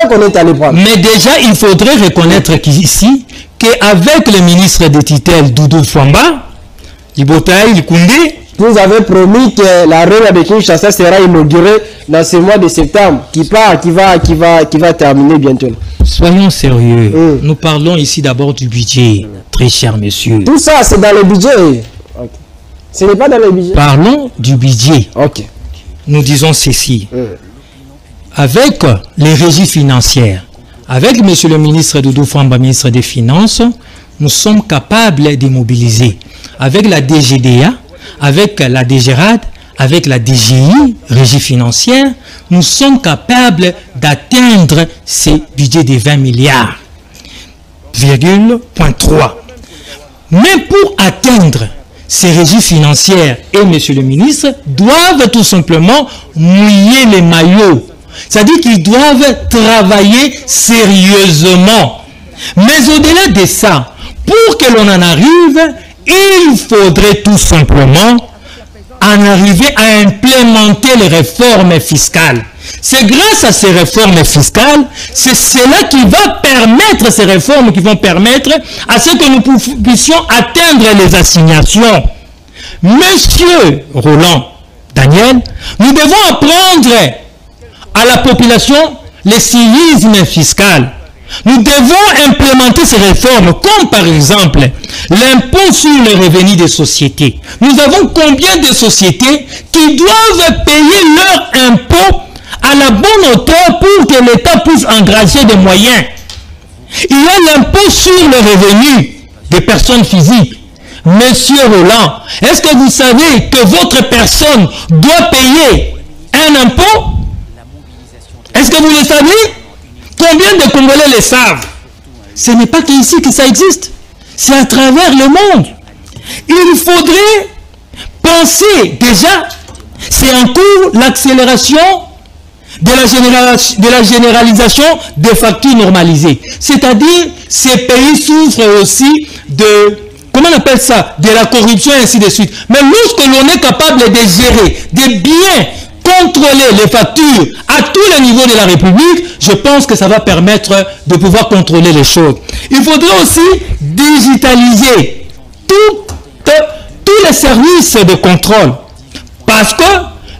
qu'on est allé prendre. Mais déjà, il faudrait reconnaître qu'ici, qu'avec le ministre de tutelle Doudou Fwamba, Ibotaï Likoundé, vous avez promis que la rue de Kinshasa sera inaugurée dans ce mois de septembre, qui va terminer bientôt. Soyons sérieux. Nous parlons ici d'abord du budget, très cher monsieur. Tout ça, c'est dans le budget. Okay. Ce n'est pas dans le budget. Parlons du budget. Ok. Nous disons ceci. Avec les régies financières, avec monsieur le ministre Doudou Fwamba, ministre des Finances, nous sommes capables de mobiliser. Avec la DGDA, avec la DGRAD, avec la DGI, régie financière, nous sommes capables d'atteindre ces budgets de 20 milliards. Mais pour atteindre ces régies financières, et monsieur le ministre, doivent tout simplement mouiller les maillots. C'est-à-dire qu'ils doivent travailler sérieusement. Mais au-delà de ça, pour que l'on en arrive, il faudrait tout simplement en arriver à implémenter les réformes fiscales. C'est grâce à ces réformes fiscales, c'est cela qui va permettre, ces réformes qui vont permettre à ce que nous puissions atteindre les assignations. Monsieur Roland, Daniel, nous devons apprendre à la population le civisme fiscal. Nous devons implémenter ces réformes, comme par exemple l'impôt sur les revenus des sociétés. Nous avons combien de sociétés qui doivent payer leur impôt à la bonne hauteur pour que l'État puisse engager des moyens. Il y a l'impôt sur les revenus des personnes physiques. Monsieur Roland, est-ce que vous savez que votre personne doit payer un impôt? Est-ce que vous le savez? Combien de Congolais le savent? Ce n'est pas qu'ici que ça existe. C'est à travers le monde. Il faudrait penser déjà, c'est en cours l'accélération de la généralisation des factures normalisées. C'est-à-dire, ces pays souffrent aussi de, comment on appelle ça, de la corruption et ainsi de suite. Mais lorsque l'on est capable de gérer, de bien contrôler les factures à tous les niveaux de la République, je pense que ça va permettre de pouvoir contrôler les choses. Il faudrait aussi digitaliser tous les services de contrôle. Parce que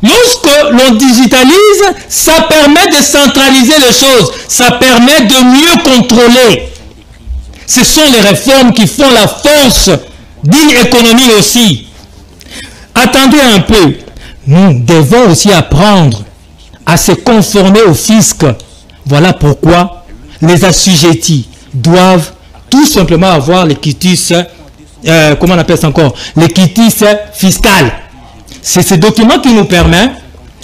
lorsque l'on digitalise, ça permet de centraliser les choses, ça permet de mieux contrôler. Ce sont les réformes qui font la force d'une économie aussi. Attendez un peu. Nous devons aussi apprendre à se conformer au fisc. Voilà pourquoi les assujettis doivent tout simplement avoir les quitus, comment on appelle ça encore, les quitus fiscales. C'est ce document qui nous permet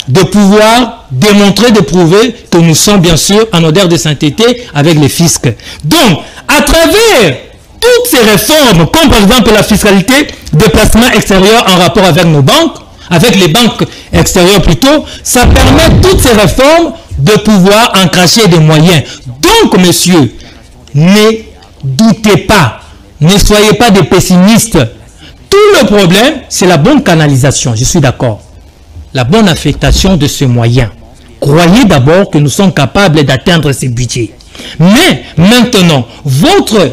de pouvoir démontrer, de prouver que nous sommes bien sûr en odeur de sainteté avec les fiscs. Donc, à travers toutes ces réformes, comme par exemple la fiscalité des placements extérieurs en rapport avec nos banques, avec les banques extérieures plutôt, ça permet toutes ces réformes de pouvoir encracher des moyens. Donc, monsieur, ne doutez pas, ne soyez pas des pessimistes. Tout le problème, c'est la bonne canalisation, je suis d'accord. La bonne affectation de ce moyen. Croyez d'abord que nous sommes capables d'atteindre ces budgets. Mais maintenant, votre